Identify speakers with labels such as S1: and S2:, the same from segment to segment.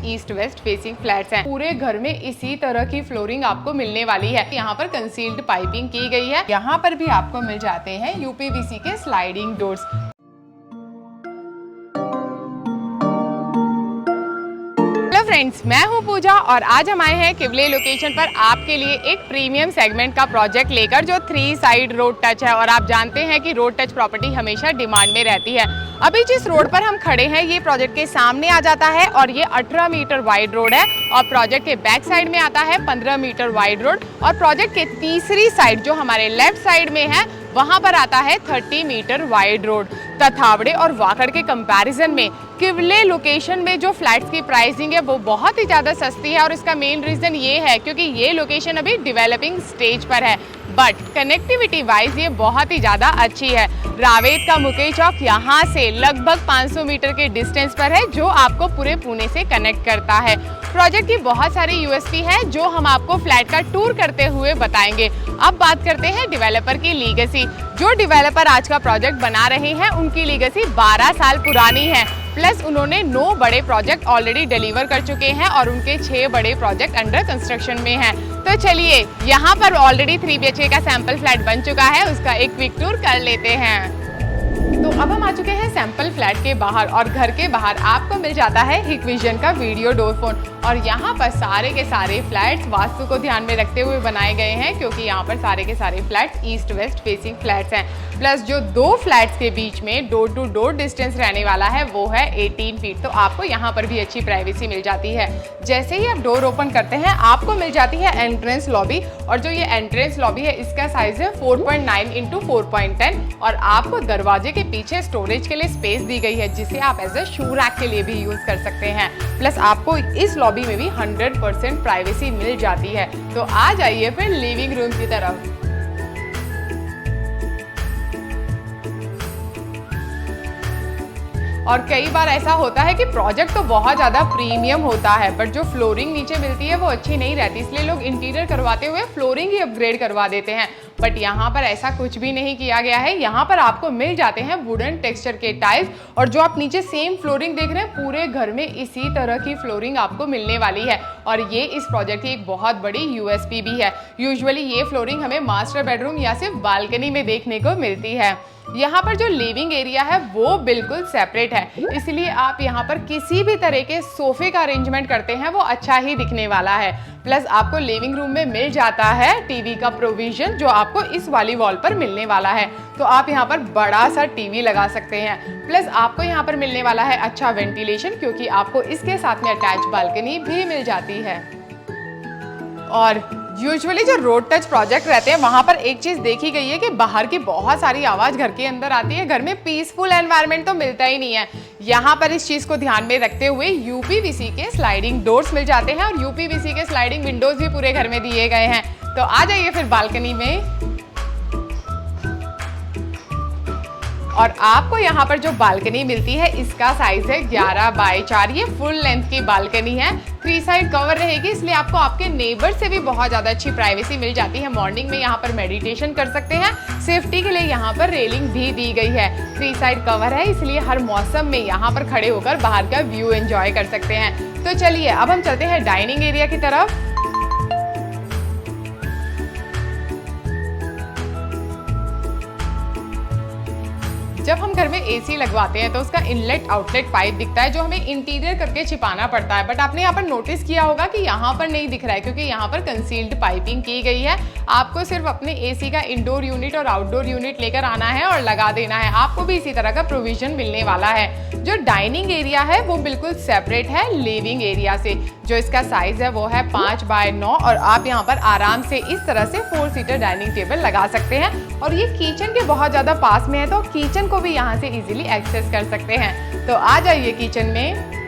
S1: East west facing flats हैं। पूरे घर में इसी तरह की फ्लोरिंग आपको मिलने वाली है। यहाँ पर कंसील्ड पाइपिंग की गई है। यहाँ पर भी आपको मिल जाते हैं यूपीवीसी के स्लाइडिंग डोर्स। फ्रेंड्स, मैं हूं पूजा और आज हम आए हैं किवले लोकेशन पर आपके लिए एक प्रीमियम सेगमेंट का प्रोजेक्ट लेकर, जो 3 साइड रोड टच है। और आप जानते हैं कि रोड टच प्रॉपर्टी हमेशा डिमांड में रहती है। अभी जिस रोड पर हम खड़े हैं ये प्रोजेक्ट के सामने आ जाता है और ये 18 मीटर वाइड रोड है। और प्रोजेक्ट के बैक साइड में आता है 15 मीटर वाइड रोड। और प्रोजेक्ट के तीसरी साइड जो हमारे लेफ्ट साइड में है वहां पर आता है 30 मीटर वाइड रोड। तथावड़े और वाकड़ के कंपैरिजन में किवले लोकेशन में जो फ्लैट्स की प्राइसिंग है वो बहुत ही ज़्यादा सस्ती है। और इसका मेन रीज़न ये है क्योंकि ये लोकेशन अभी डेवलपिंग स्टेज पर है, बट कनेक्टिविटी वाइज ये बहुत ही ज़्यादा अच्छी है। रावेत का मुकेई चौक यहाँ से लगभग 500 मीटर के डिस्टेंस पर है, जो आपको पूरे पुणे से कनेक्ट करता है। प्रोजेक्ट की बहुत सारी यूएसपी है जो हम आपको फ्लैट का टूर करते हुए बताएंगे। अब बात करते हैं डेवलपर की लीगेसी। जो डेवलपर आज का प्रोजेक्ट बना रहे हैं उनकी लीगेसी 12 साल पुरानी है। प्लस उन्होंने 9 बड़े प्रोजेक्ट ऑलरेडी डिलीवर कर चुके हैं और उनके 6 बड़े प्रोजेक्ट अंडर कंस्ट्रक्शन में हैं। तो चलिए, यहाँ पर ऑलरेडी 3 BHK का सैंपल फ्लैट बन चुका है, उसका एक क्विक टूर कर लेते हैं। तो अब हम आ चुके हैं सैंपल फ्लैट के बाहर और घर के बाहर आपको मिल जाता है हिकविजन का वीडियो डोर फोन। और यहाँ पर सारे के सारे फ्लैट्स वास्तु को ध्यान में रखते हुए बनाए गए हैं, क्योंकि यहाँ पर सारे के सारे flats east west facing flats हैं। प्लस जो 2 फ्लैट्स के बीच में डोर टू डोर डिस्टेंस रहने वाला है वो है 18 फीट। तो आपको यहाँ पर भी अच्छी प्राइवेसी मिल जाती है। जैसे ही आप डोर ओपन करते हैं आपको मिल जाती है एंट्रेंस लॉबी। और जो ये एंट्रेंस लॉबी है इसका साइज है 4.9 × 4.10। और आपको दरवाजे के पीछे स्टोरेज के लिए स्पेस दी गई है, जिसे आप एज ए शू रैक के लिए भी यूज कर सकते हैं। प्लस आपको इस लॉबी में भी 100% प्राइवेसी मिल जाती है। तो आ जाइए फिर लिविंग रूम की तरफ। और कई बार ऐसा होता है कि प्रोजेक्ट तो बहुत ज़्यादा प्रीमियम होता है, बट जो फ्लोरिंग नीचे मिलती है वो अच्छी नहीं रहती, इसलिए लोग इंटीरियर करवाते हुए फ्लोरिंग ही अपग्रेड करवा देते हैं। बट यहाँ पर ऐसा कुछ भी नहीं किया गया है। यहाँ पर आपको मिल जाते हैं वुडन टेक्सचर के टाइल्स। और जो आप नीचे सेम फ्लोरिंग देख रहे हैं, पूरे घर में इसी तरह की फ्लोरिंग आपको मिलने वाली है। और ये इस प्रोजेक्ट की एक बहुत बड़ी यूएसपी भी है। यूजुअली ये फ्लोरिंग हमें मास्टर बेडरूम या सिर्फ बालकनी में देखने को मिलती है। यहाँ पर जो लिविंग एरिया है वो बिल्कुल सेपरेट है, इसलिए आप यहाँ पर किसी भी तरह के सोफे का अरेंजमेंट करते हैं वो अच्छा ही दिखने वाला है। प्लस आपको लिविंग रूम में मिल जाता है टीवी का प्रोविजन, जो आपको इस वाली वॉल पर मिलने वाला है। तो आप यहाँ पर बड़ा सा टीवी लगा सकते हैं। प्लस आपको यहाँ पर मिलने वाला है अच्छा वेंटिलेशन, क्योंकि आपको इसके साथ में अटैच बालकनी भी मिल जाती है। और यूजुअली जो रोड टच प्रोजेक्ट रहते हैं वहां पर एक चीज देखी गई है कि बाहर की बहुत सारी आवाज घर के अंदर आती है। घर में पीसफुल एनवायरनमेंट तो मिलता ही नहीं है। यहाँ पर इस चीज को ध्यान में रखते हुए यूपीवीसी के स्लाइडिंग डोर्स मिल जाते हैं और यूपीवीसी के स्लाइडिंग विंडोज भी पूरे घर में दिए गए हैं। तो आ जाइए फिर बालकनी में। और आपको यहाँ पर जो बालकनी मिलती है इसका साइज है 11x4। ये फुल लेंथ की बालकनी है, 3 साइड कवर रहेगी, इसलिए आपको आपके नेबर से भी बहुत ज़्यादा अच्छी प्राइवेसी मिल जाती है। मॉर्निंग में यहाँ पर मेडिटेशन कर सकते हैं। सेफ्टी के लिए यहाँ पर रेलिंग भी दी गई है। 3 साइड कवर है, इसलिए हर मौसम में यहाँ पर खड़े होकर बाहर का व्यू एंजॉय कर सकते हैं। तो चलिए अब हम चलते हैं डाइनिंग एरिया की तरफ। जब हम घर में एसी लगवाते हैं तो उसका इनलेट आउटलेट पाइप दिखता है, जो हमें इंटीरियर करके छिपाना पड़ता है। बट आपने यहाँ पर नोटिस किया होगा कि यहाँ पर नहीं दिख रहा है, क्योंकि यहाँ पर कंसील्ड पाइपिंग की गई है। आपको सिर्फ अपने एसी का इंडोर यूनिट और आउटडोर यूनिट लेकर आना है और लगा देना है। आपको भी इसी तरह का प्रोविजन मिलने वाला है। जो डाइनिंग एरिया है वो बिल्कुल सेपरेट है लिविंग एरिया से। जो इसका साइज है वो है 5x9 और आप यहाँ पर आराम से इस तरह से 4 सीटर डाइनिंग टेबल लगा सकते हैं। और ये किचन के बहुत ज़्यादा पास में है, तो किचन को भी यहाँ से इजीली एक्सेस कर सकते हैं। तो आ जाइए किचन में।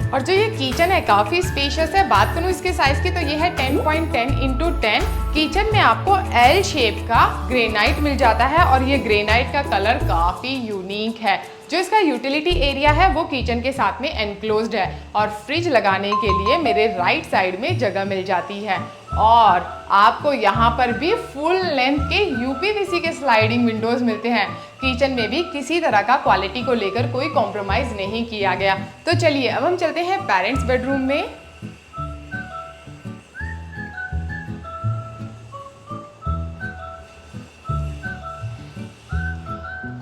S1: और जो ये किचन है काफ़ी स्पेशियस है। बात करूँ इसके साइज की तो ये है 10.10 × 10। किचन में आपको एल शेप का ग्रेनाइट मिल जाता है और ये ग्रेनाइट का कलर काफ़ी यूनिक है। जो इसका यूटिलिटी एरिया है वो किचन के साथ में एनक्लोज्ड है और फ्रिज लगाने के लिए मेरे राइट साइड में जगह मिल जाती है। और आपको यहाँ पर भी फुल लेंथ के यूपीवीसी के स्लाइडिंग विंडोज मिलते हैं। किचन में भी किसी तरह का क्वालिटी को लेकर कोई कॉम्प्रोमाइज नहीं किया गया। तो चलिए अब हम चलते हैं पेरेंट्स बेडरूम में।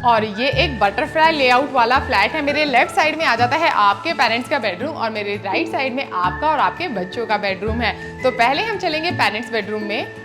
S1: और ये एक बटरफ्लाई लेआउट वाला फ्लैट है। मेरे लेफ्ट साइड में आ जाता है आपके पेरेंट्स का बेडरूम और मेरे राइट साइड में आपका और आपके बच्चों का बेडरूम है। तो पहले हम चलेंगे पेरेंट्स बेडरूम में।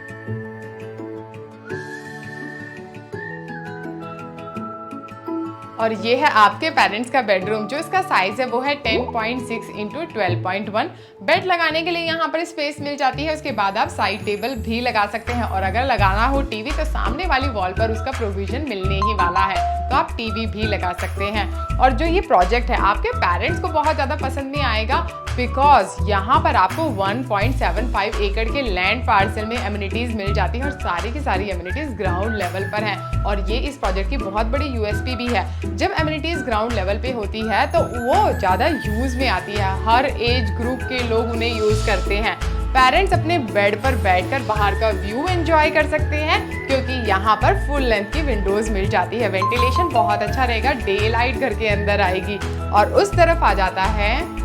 S1: और ये है आपके पेरेंट्स का बेडरूम, जो इसका साइज है वो है 10.6 इंटू 12.1। बेड लगाने के लिए यहाँ पर स्पेस मिल जाती है। उसके बाद आप साइड टेबल भी लगा सकते हैं और अगर लगाना हो टीवी तो सामने वाली वॉल पर उसका प्रोविजन मिलने ही वाला है, तो आप टीवी भी लगा सकते हैं। और जो ये प्रोजेक्ट है आपके पेरेंट्स को बहुत ज़्यादा पसंद नहीं आएगा, बिकॉज यहाँ पर आपको 1.75 एकड़ के लैंड पार्सल में एमिनिटीज मिल जाती है और सारी की सारी एमिनिटीज ग्राउंड लेवल पर हैं। और ये इस प्रोजेक्ट की बहुत बड़ी यूएसपी भी है। जब एमिनिटीज ग्राउंड लेवल पे होती है तो वो ज़्यादा यूज में आती है, हर एज ग्रुप के लोग उन्हें यूज करते हैं। पेरेंट्स अपने बेड पर बैठकर बाहर का व्यू एंजॉय कर सकते हैं, क्योंकि यहाँ पर फुल लेंथ की विंडोज मिल जाती है। वेंटिलेशन बहुत अच्छा रहेगा, डे लाइट घर के अंदर आएगी। और उस तरफ आ जाता है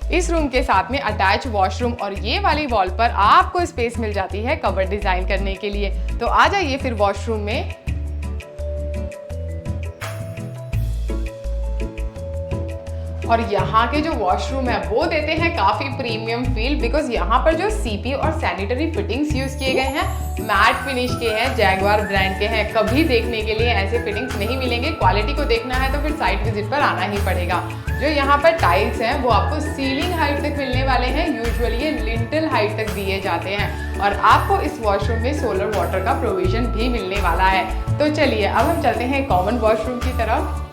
S1: इस रूम के साथ में अटैच वॉशरूम और ये वाली वॉल पर आपको स्पेस मिल जाती है कबर्ड डिजाइन करने के लिए। तो आ जाइए फिर वॉशरूम में। और यहाँ के जो वॉशरूम है वो देते हैं काफी प्रीमियम फील, बिकॉज यहाँ पर जो सीपी और सैनिटरी फिटिंग्स यूज किए गए हैं मैट फिनिश के हैं, जैगवार ब्रांड के हैं। कभी देखने के लिए ऐसे फिटिंग्स नहीं मिलेंगे। क्वालिटी को देखना है तो फिर साइट विजिट पर आना ही पड़ेगा। जो यहाँ पर टाइल्स हैं वो आपको सीलिंग हाइट तक मिलने वाले हैं। यूजुअली ये लिंटल हाइट तक दिए जाते हैं और आपको इस वॉशरूम में सोलर वाटर का प्रोविजन भी मिलने वाला है। तो चलिए अब हम चलते हैं कॉमन वॉशरूम की तरफ।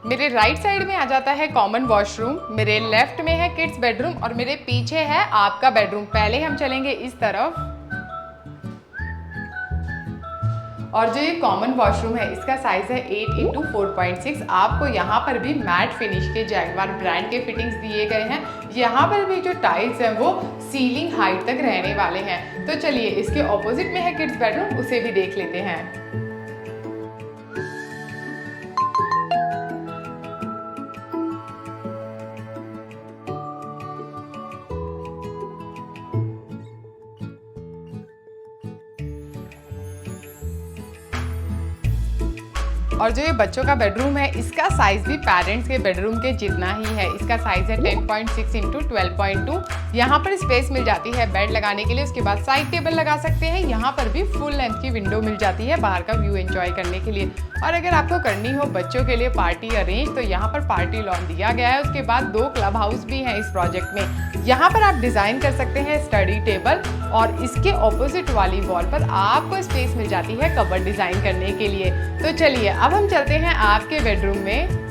S1: मेरे राइट साइड में आ जाता है कॉमन वॉशरूम, मेरे लेफ्ट में है किड्स बेडरूम और मेरे पीछे है आपका बेडरूम। पहले हम चलेंगे इस तरफ। और जो ये कॉमन वॉशरूम है इसका साइज है 8 इंटू 4.6। आपको यहाँ पर भी मैट फिनिश के जैगवार ब्रांड के फिटिंग्स दिए गए हैं। यहाँ पर भी जो टाइल्स हैं वो सीलिंग हाइट तक रहने वाले हैं। तो चलिए इसके ऑपोजिट में है किड्स बेडरूम, उसे भी देख लेते हैं। और जो ये बच्चों का बेडरूम है इसका साइज भी पेरेंट्स के बेडरूम के जितना ही है। इसका साइज है 10.6 इंटू 12.2। यहाँ पर स्पेस मिल जाती है बेड लगाने के लिए। उसके बाद साइड टेबल लगा सकते हैं। यहाँ पर भी फुल लेंथ की विंडो मिल जाती है बाहर का व्यू एंजॉय करने के लिए। और अगर आपको करनी हो बच्चों के लिए पार्टी अरेंज तो यहाँ पर पार्टी लॉन दिया गया है। उसके बाद 2 क्लब हाउस भी हैं इस प्रोजेक्ट में। यहाँ पर आप डिजाइन कर सकते हैं स्टडी टेबल और इसके ऑपोजिट वाली वॉल पर आपको स्पेस मिल जाती है कबर्ड डिजाइन करने के लिए। तो चलिए अब हम चलते हैं आपके बेडरूम में।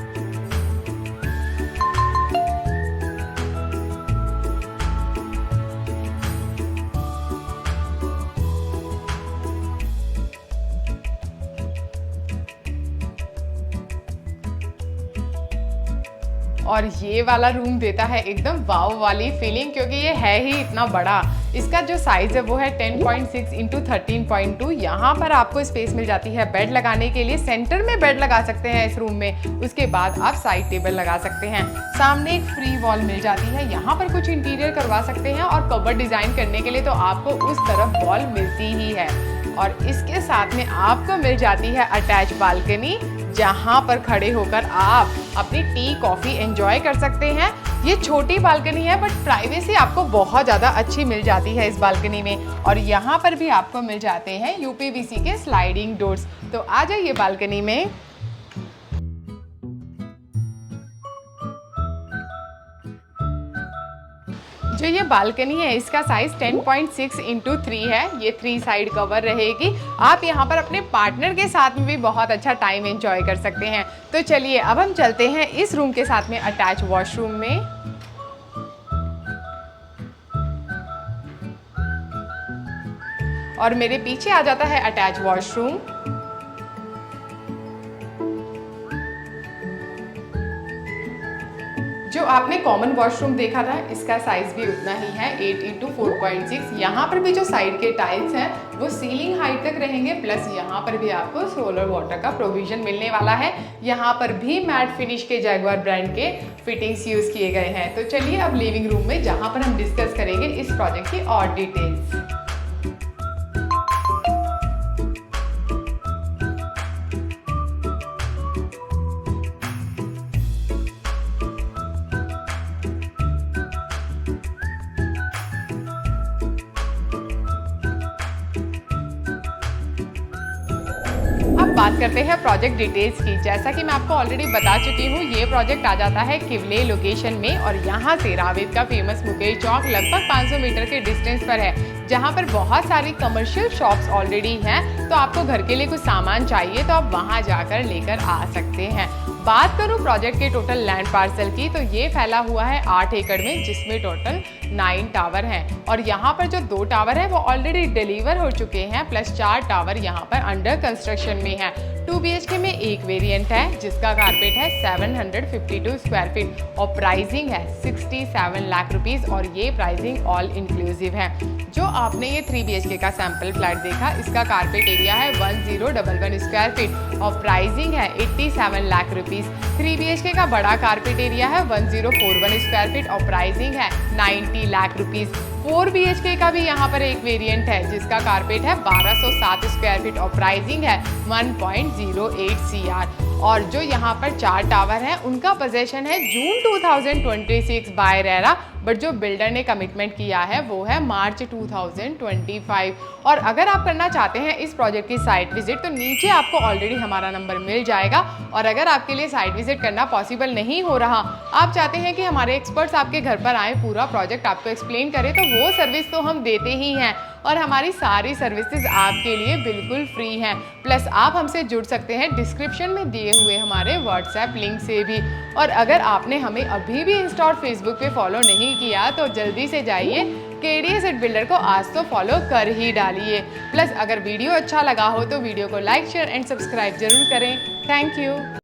S1: और ये वाला रूम देता है एकदम वाव वाली फीलिंग, क्योंकि ये है ही इतना बड़ा। इसका जो साइज है वो है 10.6 इंटू 13.2। यहाँ पर आपको स्पेस मिल जाती है बेड लगाने के लिए। सेंटर में बेड लगा सकते हैं इस रूम में। उसके बाद आप साइड टेबल लगा सकते हैं। सामने एक फ्री वॉल मिल जाती है। यहाँ पर कुछ इंटीरियर करवा सकते हैं और कबर्ड डिजाइन करने के लिए तो आपको उस तरफ वॉल मिलती ही है। और इसके साथ में आपको मिल जाती है अटैच बालकनी, जहाँ पर खड़े होकर आप अपनी टी कॉफी एंजॉय कर सकते हैं। ये छोटी बालकनी है बट प्राइवेसी आपको बहुत ज़्यादा अच्छी मिल जाती है इस बालकनी में। और यहाँ पर भी आपको मिल जाते हैं यूपीवीसी के स्लाइडिंग डोर्स। तो आ जाइए बालकनी में। जो ये बालकनी है इसका साइज 10.6 इंटू 3 है। ये 3 साइड कवर रहेगी। आप यहाँ पर अपने पार्टनर के साथ में भी बहुत अच्छा टाइम एंजॉय कर सकते हैं। तो चलिए अब हम चलते हैं इस रूम के साथ में अटैच वॉशरूम में। और मेरे पीछे आ जाता है अटैच वॉशरूम। जो आपने कॉमन वॉशरूम देखा था, इसका साइज भी उतना ही है, 8x4.6। यहाँ पर भी जो साइड के टाइल्स हैं वो सीलिंग हाइट तक रहेंगे, प्लस यहाँ पर भी आपको सोलर वाटर का प्रोविजन मिलने वाला है। यहाँ पर भी मैट फिनिश के जैगुआर ब्रांड के फिटिंग्स यूज किए गए हैं। तो चलिए अब लिविंग रूम में, जहाँ पर हम डिस्कस करेंगे इस प्रोजेक्ट की और डिटेल्स। अब बात करते हैं प्रोजेक्ट डिटेल्स की। जैसा कि मैं आपको ऑलरेडी बता चुकी हूँ, ये प्रोजेक्ट आ जाता है किवले लोकेशन में और यहाँ से रावेत का फेमस मुकेश चौक लगभग 500 मीटर के डिस्टेंस पर है, जहाँ पर बहुत सारी कमर्शियल शॉप्स ऑलरेडी हैं। तो आपको घर के लिए कुछ सामान चाहिए तो आप वहाँ जाकर लेकर आ सकते हैं। बात करूँ प्रोजेक्ट के टोटल लैंड पार्सल की, तो ये फैला हुआ है 8 एकड़ में, जिसमें टोटल 9 टावर हैं और यहाँ पर जो 2 टावर हैं वो ऑलरेडी डिलीवर हो चुके हैं, प्लस 4 टावर यहाँ पर अंडर कंस्ट्रक्शन में है। 2 BHK में एक वेरिएंट है जिसका कारपेट है 752 स्क्वायर फीट और प्राइसिंग है 67 लाख रुपीस और ये प्राइसिंग ऑल इंक्लूसिव है। जो आपने ये 3 BHK का सैंपल फ्लैट देखा, इसका कारपेट एरिया है 1011 स्क्वायर फीट और प्राइसिंग है 87 लाख रुपीस। 3 BHK का बड़ा कारपेट एरिया है 1041 स्क्वायर फीट और प्राइसिंग है 90 लाख रुपीस। 4 BHK का भी यहाँ पर एक वेरिएंट है जिसका कारपेट है 1207 स्क्वायर फीट और प्राइसिंग है 1.08 CR। और जो यहाँ पर 4 टावर हैं उनका पोजेशन है जून 2026 बाय रेरा, बट जो बिल्डर ने कमिटमेंट किया है वो है मार्च 2025। और अगर आप करना चाहते हैं इस प्रोजेक्ट की साइट विजिट, तो नीचे आपको ऑलरेडी हमारा नंबर मिल जाएगा। और अगर आपके लिए साइट विजिट करना पॉसिबल नहीं हो रहा, आप चाहते हैं कि हमारे एक्सपर्ट्स आपके घर पर आए, पूरा प्रोजेक्ट आपको एक्सप्लेन करें, तो वो सर्विस तो हम देते ही हैं और हमारी सारी सर्विसेज आपके लिए बिल्कुल फ्री हैं। प्लस आप हमसे जुड़ सकते हैं डिस्क्रिप्शन में दिए हुए हमारे व्हाट्सएप लिंक से भी। और अगर आपने हमें अभी भी इंस्टा और फेसबुक पे फॉलो नहीं किया तो जल्दी से जाइए, KDA सेट बिल्डर को आज तो फॉलो कर ही डालिए। प्लस अगर वीडियो अच्छा लगा हो तो वीडियो को लाइक, शेयर एंड सब्सक्राइब जरूर करें। Thank you.